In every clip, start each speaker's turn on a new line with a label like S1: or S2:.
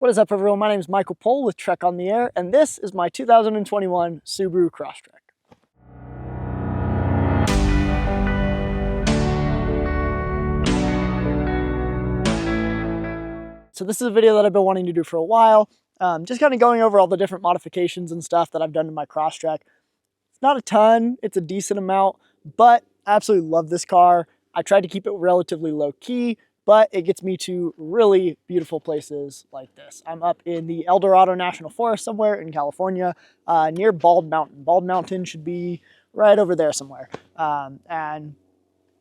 S1: What is up, everyone? My name is Michael Pohl with Trek on the Air, and this is my 2021 Subaru Crosstrek. So this is a video that I've been wanting to do for a while, just kind of going over all the different modifications and stuff that I've done to my Crosstrek. It's not a ton, it's a decent amount, but I absolutely love this car. I tried to keep it relatively low key, but it gets me to really beautiful places like this. I'm up in the El Dorado National Forest somewhere in California, near Bald Mountain. Bald Mountain should be right over there somewhere. And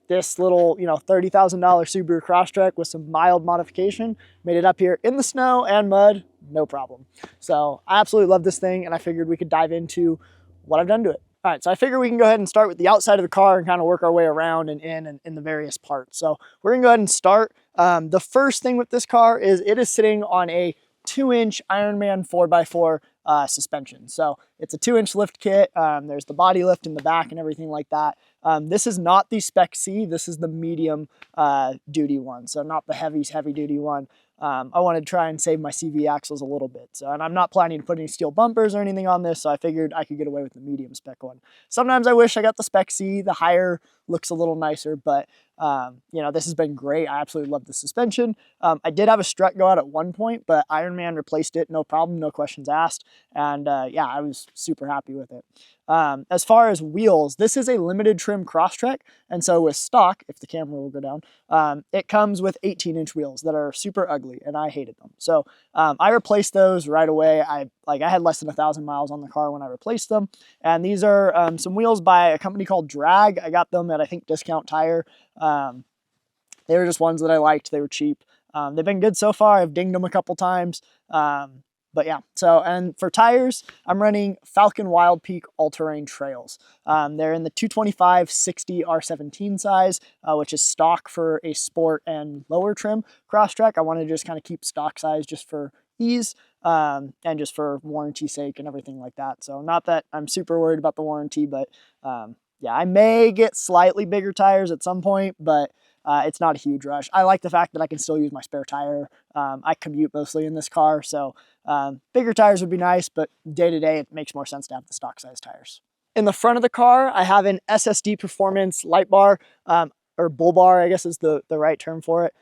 S1: this little, $30,000 Subaru Crosstrek with some mild modification made it up here in the snow and mud, no problem. So I absolutely love this thing, and I figured we could dive into what I've done to it. All right, so I figure we can go ahead and start with the outside of the car and kind of work our way around and in the various parts. So we're gonna go ahead and start. The first thing with this car is it is sitting on a 2-inch Ironman 4x4 suspension. So it's a 2-inch lift kit. There's the body lift in the back and everything like that. This is not the Spec C. This is the medium duty one. So not the heavy duty one. I wanted to try and save my CV axles a little bit. So, and I'm not planning to put any steel bumpers or anything on this, so I figured I could get away with the medium spec one. Sometimes I wish I got the Spec C. The higher looks a little nicer, but this has been great. I absolutely love the suspension. I did have a strut go out at one point, but Ironman replaced it, no problem, no questions asked. And yeah, I was super happy with it. As far as wheels, this is a limited trim Crosstrek, and so with stock, if the camera will go down, it comes with 18-inch wheels that are super ugly, and I hated them. So I replaced those right away. I had less than 1,000 miles on the car when I replaced them, and these are some wheels by a company called Drag. I got them at, I think, Discount Tire. They were just ones that I liked. They were cheap. They've been good so far. I've dinged them a couple times. But yeah, so, and for tires, I'm running Falcon Wild Peak All-Terrain Trails. They're in the 225/60 R17 size, which is stock for a sport and lower trim Crosstrek. I wanted to just kind of keep stock size just for ease, and just for warranty sake and everything like that. So not that I'm super worried about the warranty, but yeah, I may get slightly bigger tires at some point, but it's not a huge rush. I like the fact that I can still use my spare tire. I commute mostly in this car, so bigger tires would be nice, but day to day, it makes more sense to have the stock size tires. In the front of the car, I have an SSD Performance light bar, or bull bar, I guess is the right term for it,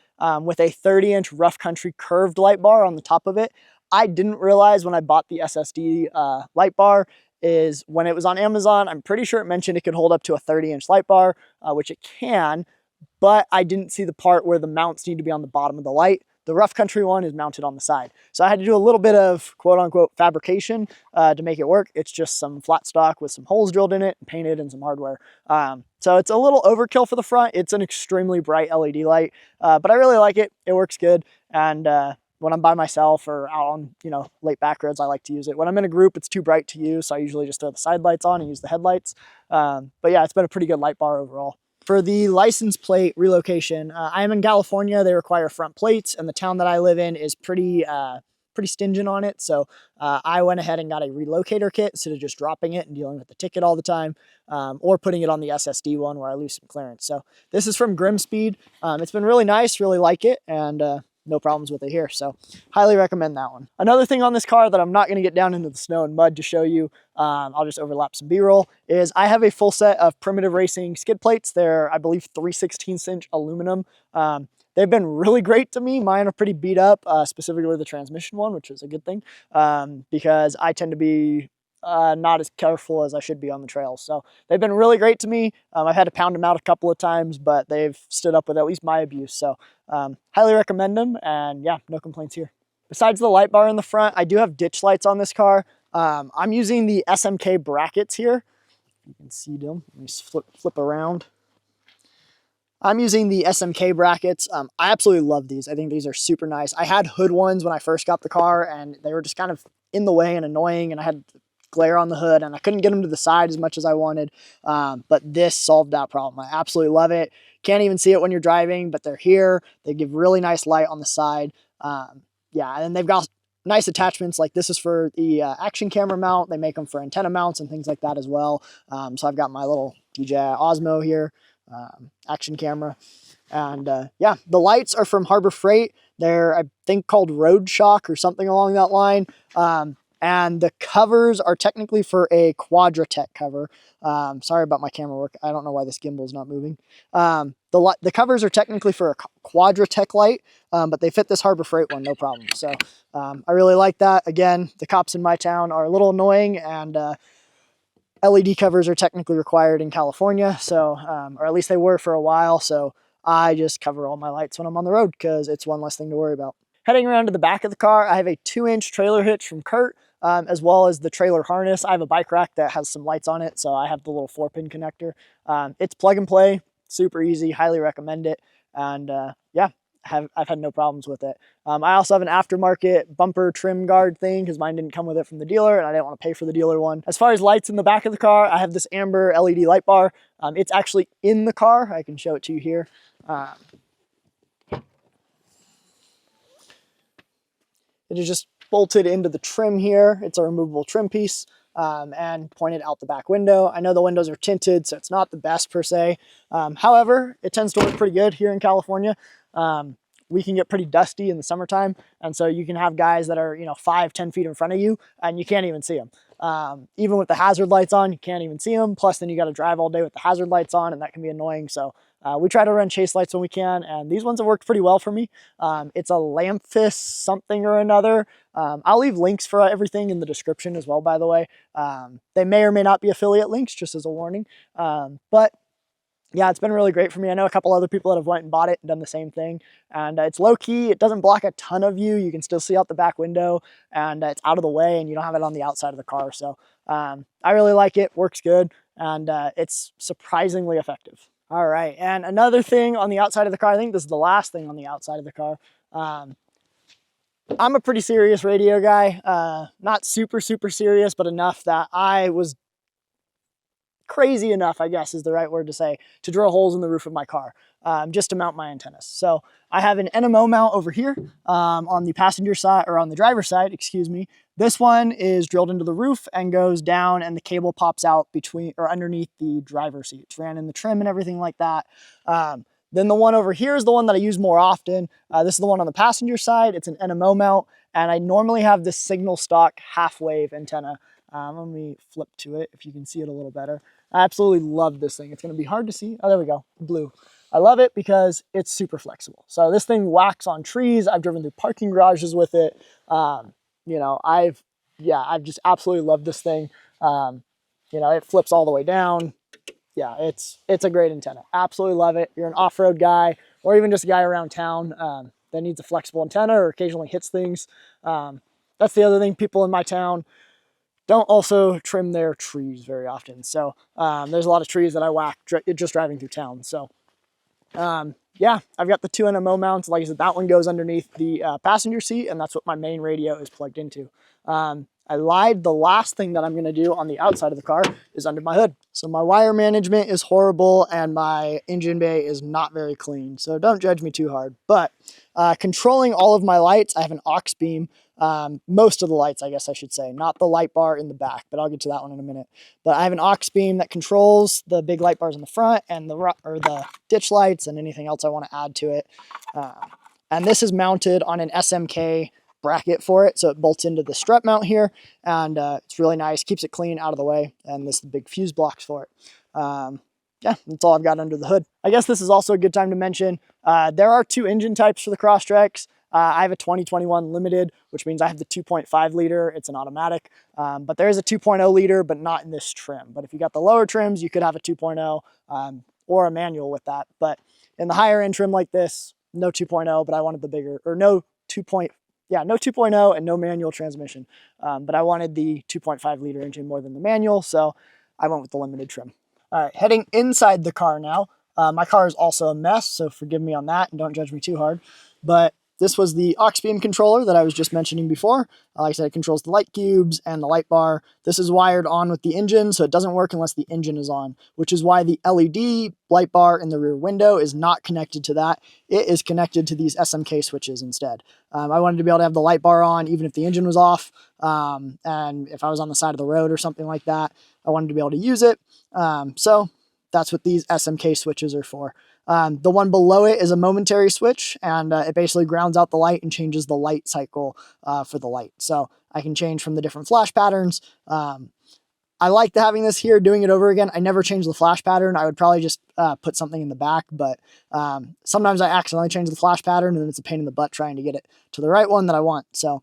S1: with a 30-inch rough country curved light bar on the top of it. I didn't realize when I bought the SSD light bar is when it was on Amazon, I'm pretty sure it mentioned it could hold up to a 30-inch light bar, which it can, but I didn't see the part where the mounts need to be on the bottom of the light. The rough country one is mounted on the side. So I had to do a little bit of quote unquote fabrication to make it work. It's just some flat stock with some holes drilled in it and painted and some hardware. So it's a little overkill for the front. It's an extremely bright LED light, but I really like it. It works good. And when I'm by myself or out on, late back roads, I like to use it. When I'm in a group, it's too bright to use, so I usually just throw the side lights on and use the headlights. But yeah, it's been a pretty good light bar overall. For the license plate relocation, I am in California. They require front plates, and the town that I live in is pretty stingent on it. So I went ahead and got a relocator kit instead of just dropping it and dealing with the ticket all the time, or putting it on the SSD one where I lose some clearance. So this is from Grimspeed. It's been really nice, really like it, and no problems with it here. So highly recommend that one. Another thing on this car that I'm not going to get down into the snow and mud to show you, I'll just overlap some B-roll, is I have a full set of Primitive Racing skid plates. They're, I believe, 3/16" aluminum. They've been really great to me. Mine are pretty beat up, specifically the transmission one, which is a good thing, because I tend to be not as careful as I should be on the trails. So they've been really great to me. I've had to pound them out a couple of times, but they've stood up with at least my abuse. So highly recommend them, and yeah, no complaints here. Besides the light bar in the front, I do have ditch lights on this car. I'm using the SMK brackets here. You can see them. Let me flip around. I'm using the SMK brackets. I absolutely love these. I think these are super nice. I had hood ones when I first got the car, and they were just kind of in the way and annoying, and I had glare on the hood, and I couldn't get them to the side as much as I wanted, but this solved that problem. I absolutely love it. Can't even see it when you're driving, but they're here. They give really nice light on the side. Yeah, and they've got nice attachments. Like this is for the action camera mount. They make them for antenna mounts and things like that as well. So I've got my little DJI Osmo here, action camera. And yeah, the lights are from Harbor Freight. They're, I think, called Road Shock or something along that line. And the covers are technically for a Quadratech cover. Sorry about my camera work. I don't know why this gimbal is not moving. The covers are technically for a Quadratech light, but they fit this Harbor Freight one, no problem. So I really like that. Again, the cops in my town are a little annoying, and LED covers are technically required in California, so or at least they were for a while. So I just cover all my lights when I'm on the road because it's one less thing to worry about. Heading around to the back of the car, I have a 2-inch trailer hitch from Kurt, as well as the trailer harness. I have a bike rack that has some lights on it, so I have the little 4-pin connector. It's plug and play, super easy, highly recommend it. And yeah, I've had no problems with it. I also have an aftermarket bumper trim guard thing because mine didn't come with it from the dealer and I didn't want to pay for the dealer one. As far as lights in the back of the car, I have this amber LED light bar. It's actually in the car. I can show it to you here. It is just bolted into the trim here. It's a removable trim piece and pointed out the back window. I know the windows are tinted, so it's not the best per se. However, it tends to work pretty good here in California. We can get pretty dusty in the summertime, and so you can have guys that are 5-10 feet in front of you and you can't even see them. Even with the hazard lights on, you can't even see them. Plus then you got to drive all day with the hazard lights on, and that can be annoying. So we try to run chase lights when we can, and these ones have worked pretty well for me. It's a Lamphis something or another. I'll leave links for everything in the description as well, by the way. They may or may not be affiliate links, just as a warning. But yeah, it's been really great for me. I know a couple other people that have went and bought it and done the same thing. And it's low key. It doesn't block a ton of view. You can still see out the back window, and it's out of the way, and you don't have it on the outside of the car. So I really like it. Works good, and it's surprisingly effective. All right, and another thing on the outside of the car, I think this is the last thing on the outside of the car. I'm a pretty serious radio guy. Not super serious, but enough that I was crazy enough, I guess is the right word to say, to drill holes in the roof of my car just to mount my antennas. So I have an NMO mount over here on the passenger side, or on the driver's side, excuse me. This one is drilled into the roof and goes down, and the cable pops out between or underneath the driver's seat. It's ran in the trim and everything like that. Then the one over here is the one that I use more often. This is the one on the passenger side. It's an NMO mount, and I normally have this signal stock half-wave antenna. Let me flip to it if you can see it a little better. I absolutely love this thing. It's going to be hard to see. Oh, there we go, blue. I love it because it's super flexible. So this thing whacks on trees. I've driven through parking garages with it. I've just absolutely loved this thing. It flips all the way down. Yeah, it's a great antenna. Absolutely love it. You're an off-road guy, or even just a guy around town that needs a flexible antenna or occasionally hits things. That's the other thing. People in my town don't also trim their trees very often. So there's a lot of trees that I whack just driving through town. So yeah, I've got the 2 NMO mounts. Like I said, that one goes underneath the passenger seat, and that's what my main radio is plugged into. I lied. The last thing that I'm going to do on the outside of the car is under my hood. So my wire management is horrible, and my engine bay is not very clean. So don't judge me too hard. But controlling all of my lights, I have an aux beam. Most of the lights, I guess I should say, not the light bar in the back, but I'll get to that one in a minute. But I have an aux beam that controls the big light bars in the front and the ditch lights and anything else I want to add to it. And this is mounted on an SMK bracket for it, so it bolts into the strut mount here, and it's really nice, keeps it clean, out of the way, and this is the big fuse blocks for it. Yeah, that's all I've got under the hood. I guess this is also a good time to mention, there are 2 engine types for the Crosstreks. I have a 2021 Limited, which means I have the 2.5 liter. It's an automatic, but there is a 2.0 liter, but not in this trim. But if you got the lower trims, you could have a 2.0 or a manual with that. But in the higher end trim like this, no 2.0, but I wanted the bigger, or no 2.0 and no manual transmission. But I wanted the 2.5 liter engine more than the manual, so I went with the Limited trim. All right, heading inside the car now. My car is also a mess, so forgive me on that and don't judge me too hard. But this was the aux beam controller that I was just mentioning before. Like I said, it controls the light cubes and the light bar. This is wired on with the engine, so it doesn't work unless the engine is on, which is why the LED light bar in the rear window is not connected to that. It is connected to these SMK switches instead. I wanted to be able to have the light bar on even if the engine was off, and if I was on the side of the road or something like that, I wanted to be able to use it. So that's what these SMK switches are for. The one below it is a momentary switch, and it basically grounds out the light and changes the light cycle for the light. So I can change from the different flash patterns. I liked having this here, doing it over again. I never changed the flash pattern. I would probably just put something in the back, but sometimes I accidentally change the flash pattern, and it's a pain in the butt trying to get it to the right one that I want. So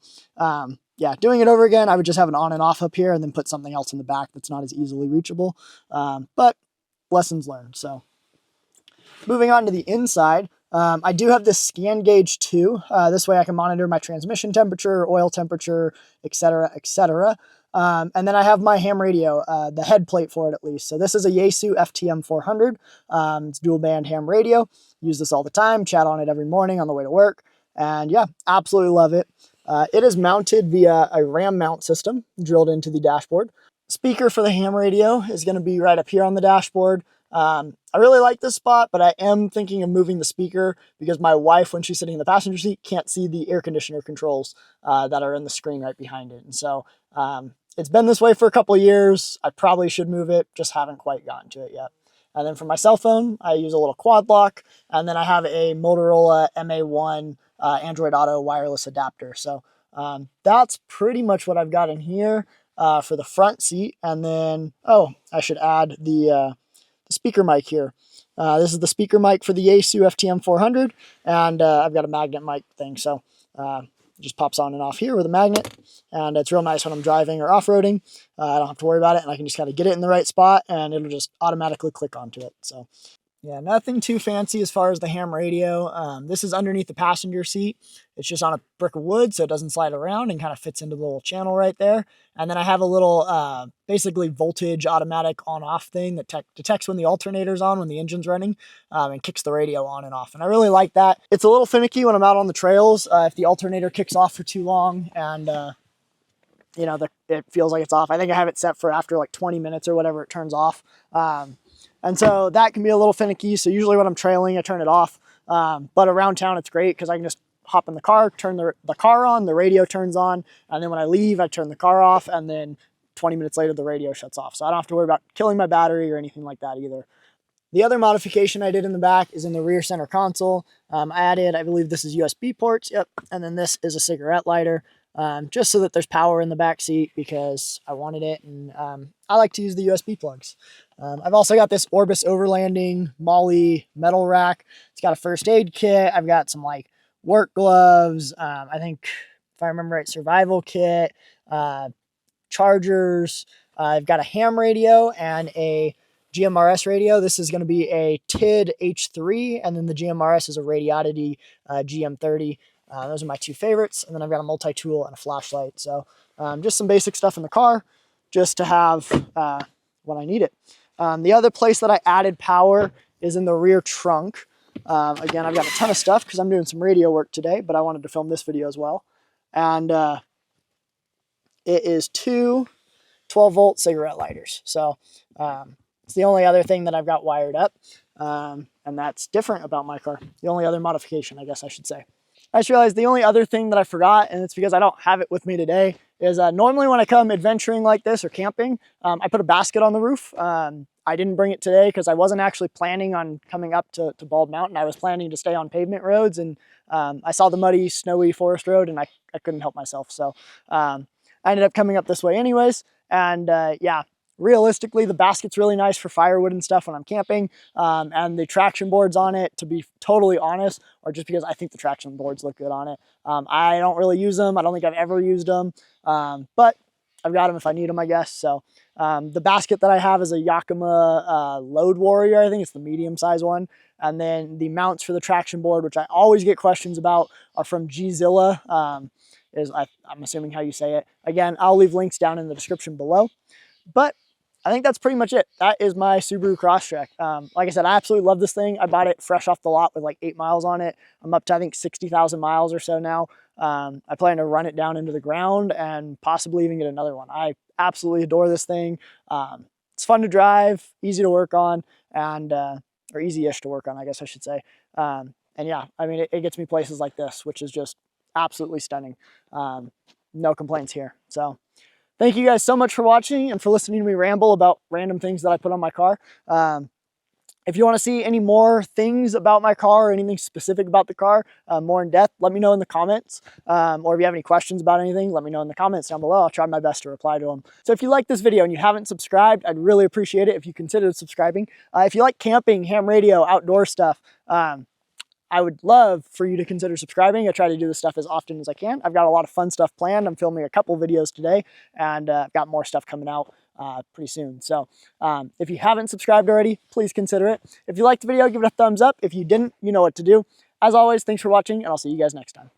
S1: yeah, doing it over again, I would just have an on and off up here and then put something else in the back that's not as easily reachable. But lessons learned. So moving on to the inside, I do have this scan gauge too. This way I can monitor my transmission temperature, oil temperature, etc., etc. And then I have my ham radio, the head plate for it at least. So this is a Yaesu FTM 400. It's dual band ham radio. Use this all the time, chat on it every morning on the way to work. And yeah, absolutely love it. It is mounted via a RAM mount system drilled into the dashboard. Speaker for the ham radio is going to be right up here on the dashboard. I really like this spot, but I am thinking of moving the speaker because my wife, when she's sitting in the passenger seat, can't see the air conditioner controls that are in the screen right behind it. And so it's been this way for a couple of years. I probably should move it, just haven't quite gotten to it yet. And then for my cell phone, I use a little quad lock, and then I have a Motorola MA1 Android Auto wireless adapter. So that's pretty much what I've got in here for the front seat. And then, oh, I should add the speaker mic here. This is the speaker mic for the Yaesu FTM 400, and I've got a magnet mic thing, so it just pops on and off here with a magnet, and it's real nice when I'm driving or off-roading. I don't have to worry about it, and I can just kind of get it in the right spot, and it'll just automatically click onto it. So yeah, nothing too fancy as far as the ham radio. This is underneath the passenger seat. It's just on a brick of wood, so it doesn't slide around and kind of fits into the little channel right there. And then I have a little, basically voltage automatic on-off thing that detects when the alternator's on, when the engine's running, and kicks the radio on and off. And I really like that. It's a little finicky when I'm out on the trails. If the alternator kicks off for too long and you know, it feels like it's off. I think I have it set for after like 20 minutes or whatever it turns off. And so that can be a little finicky. So usually when I'm trailing, I turn it off. But around town, it's great because I can just hop in the car, turn the car on, the radio turns on. And then when I leave, I turn the car off. And then 20 minutes later, the radio shuts off. So I don't have to worry about killing my battery or anything like that either. The other modification I did in the back is in the rear center console. I added, I believe this is USB ports. Yep. And then this is a cigarette lighter. Just so that there's power in the back seat because I wanted it, and I like to use the USB plugs. I've also got this Orbis overlanding Molly metal rack. It's got a first aid kit. I've got some like work gloves. I think if I remember right, survival kit, chargers. I've got a ham radio and a GMRS radio. This is going to be a TID H3, and then the GMRS is a Radiotity GM30. Those are my two favorites. And then I've got a multi-tool and a flashlight. So just some basic stuff in the car just to have when I need it. The other place that I added power is in the rear trunk. Again, I've got a ton of stuff because I'm doing some radio work today, but I wanted to film this video as well. And it is two 12-volt cigarette lighters. So it's the only other thing that I've got wired up. And that's different about my car. The only other modification, I guess I should say. I just realized the only other thing that I forgot, and it's because I don't have it with me today, is normally when I come adventuring like this or camping, I put a basket on the roof. I didn't bring it today because I wasn't actually planning on coming up to Bald Mountain. I was planning to stay on pavement roads, and I saw the muddy, snowy forest road, and I couldn't help myself. So I ended up coming up this way anyways, and yeah. Realistically, the basket's really nice for firewood and stuff when I'm camping, and the traction boards on it, to be totally honest, or just because I think the traction boards look good on it. I don't really use them. I don't think I've ever used them, but I've got them if I need them, I guess. So the basket that I have is a Yakima Load Warrior. I think it's the medium size one. And then the mounts for the traction board, which I always get questions about, are from Gzilla, I'm assuming how you say it. Again, I'll leave links down in the description below. But I think that's pretty much it. That is my Subaru Crosstrek. Like I said, I absolutely love this thing. I bought it fresh off the lot with like 8 miles on it. I'm up to, I think, 60,000 miles or so now. I plan to run it down into the ground and possibly even get another one. I absolutely adore this thing. It's fun to drive, easy to work on, and or easy-ish to work on, I guess I should say. And yeah, I mean, it gets me places like this, which is just absolutely stunning. No complaints here. So thank you guys so much for watching and for listening to me ramble about random things that I put on my car. If you want to see any more things about my car or anything specific about the car, more in depth, let me know in the comments. Or if you have any questions about anything, let me know in the comments down below. I'll try my best to reply to them. So if you like this video and you haven't subscribed, I'd really appreciate it if you considered subscribing. If you like camping, ham radio, outdoor stuff, I would love for you to consider subscribing. I try to do this stuff as often as I can. I've got a lot of fun stuff planned. I'm filming a couple videos today, and I've got more stuff coming out pretty soon. So if you haven't subscribed already, please consider it. If you liked the video, give it a thumbs up. If you didn't, you know what to do. As always, thanks for watching, and I'll see you guys next time.